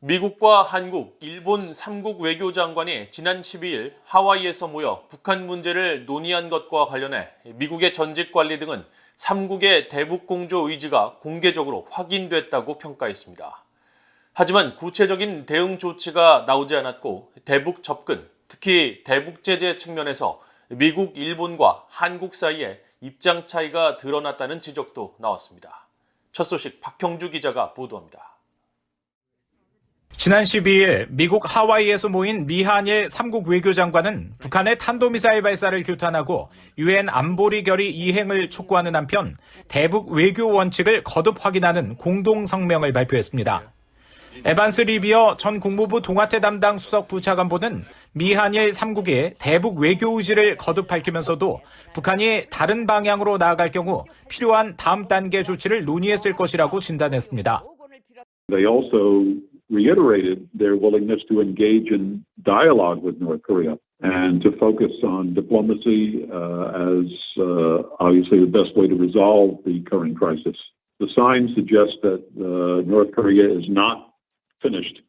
미국과 한국, 일본 3국 외교장관이 지난 12일 하와이에서 모여 북한 문제를 논의한 것과 관련해 미국의 전직 관리 등은 3국의 대북 공조 의지가 공개적으로 확인됐다고 평가했습니다. 하지만 구체적인 대응 조치가 나오지 않았고 대북 접근, 특히 대북 제재 측면에서 미국, 일본과 한국 사이에 입장 차이가 드러났다는 지적도 나왔습니다. 첫 소식 박형주 기자가 보도합니다. 지난 12일 미국 하와이에서 모인 미한일 3국 외교장관은 북한의 탄도미사일 발사를 규탄하고 유엔 안보리 결의 이행을 촉구하는 한편 대북 외교 원칙을 거듭 확인하는 공동 성명을 발표했습니다. 에반스 리비어 전 국무부 동아태 담당 수석 부차관보는 미한일 3국의 대북 외교 의지를 거듭 밝히면서도 북한이 다른 방향으로 나아갈 경우 필요한 다음 단계 조치를 논의했을 것이라고 진단했습니다. They also reiterated their willingness to engage in dialogue with North Korea and to focus on diplomacy as obviously the best way to resolve the current crisis. The signs suggest that North Korea is not finished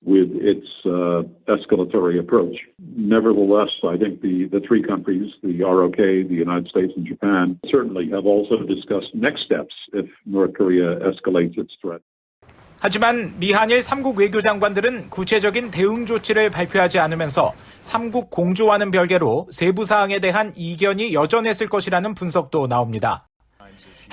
with its escalatory approach. Nevertheless, I think the three countries, the ROK, the United States, and Japan, certainly have also discussed next steps if North Korea escalates its threat. 하지만 미한일 3국 외교장관들은 구체적인 대응 조치를 발표하지 않으면서 3국 공조와는 별개로 세부 사항에 대한 이견이 여전했을 것이라는 분석도 나옵니다.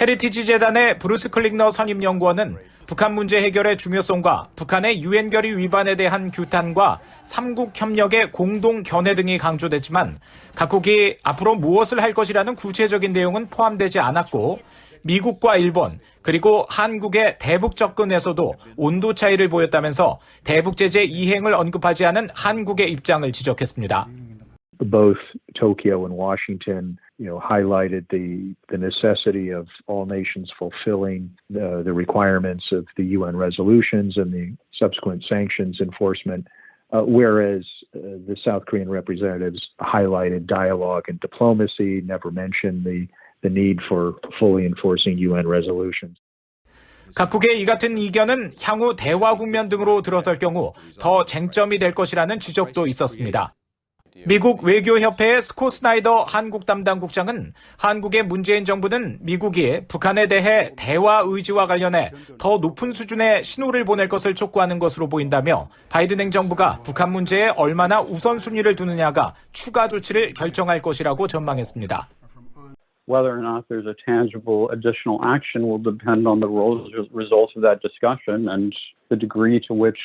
헤리티지 재단의 브루스 클릭너 선임연구원은 북한 문제 해결의 중요성과 북한의 유엔 결의 위반에 대한 규탄과 3국 협력의 공동 견해 등이 강조됐지만 각국이 앞으로 무엇을 할 것이라는 구체적인 내용은 포함되지 않았고 미국과 일본 그리고 한국의 대북 접근에서도 온도 차이를 보였다면서 대북 제재 이행을 언급하지 않은 한국의 입장을 지적했습니다. Both Tokyo and Washington, highlighted the necessity of all nations fulfilling the requirements of the UN resolutions and the subsequent sanctions enforcement, whereas the South Korean representatives highlighted dialogue and diplomacy, never mentioned the need for fully enforcing UN resolutions. 각국의 이 같은 이견은 향후 대화 국면 등으로 들어설 경우 더 쟁점이 될 것이라는 지적도 있었습니다. 미국 외교협회의 스콧 스나이더 한국 담당 국장은 한국의 문재인 정부는 미국이 북한에 대해 대화 의지와 관련해 더 높은 수준의 신호를 보낼 것을 촉구하는 것으로 보인다며 바이든 행정부가 북한 문제에 얼마나 우선순위를 두느냐가 추가 조치를 결정할 것이라고 전망했습니다. Whether or not there's a tangible additional action will depend on the results of that discussion and the degree to which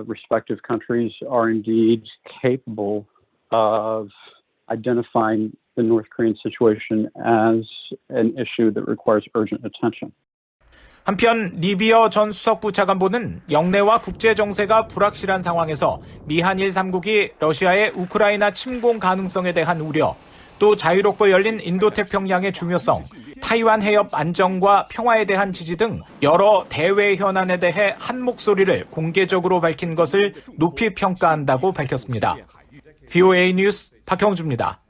respective countries are indeed capable of identifying the North Korean situation as an issue that requires urgent attention. 한편 리비어 전 수석부 차관보는 영내와 국제 정세가 불확실한 상황에서 미한일 3국이 러시아의 우크라이나 침공 가능성에 대한 우려, 또 자유롭고 열린 인도태평양의 중요성, 타이완 해협 안정과 평화에 대한 지지 등 여러 대외 현안에 대해 한 목소리를 공개적으로 밝힌 것을 높이 평가한다고 밝혔습니다. VOA 뉴스 박형주입니다.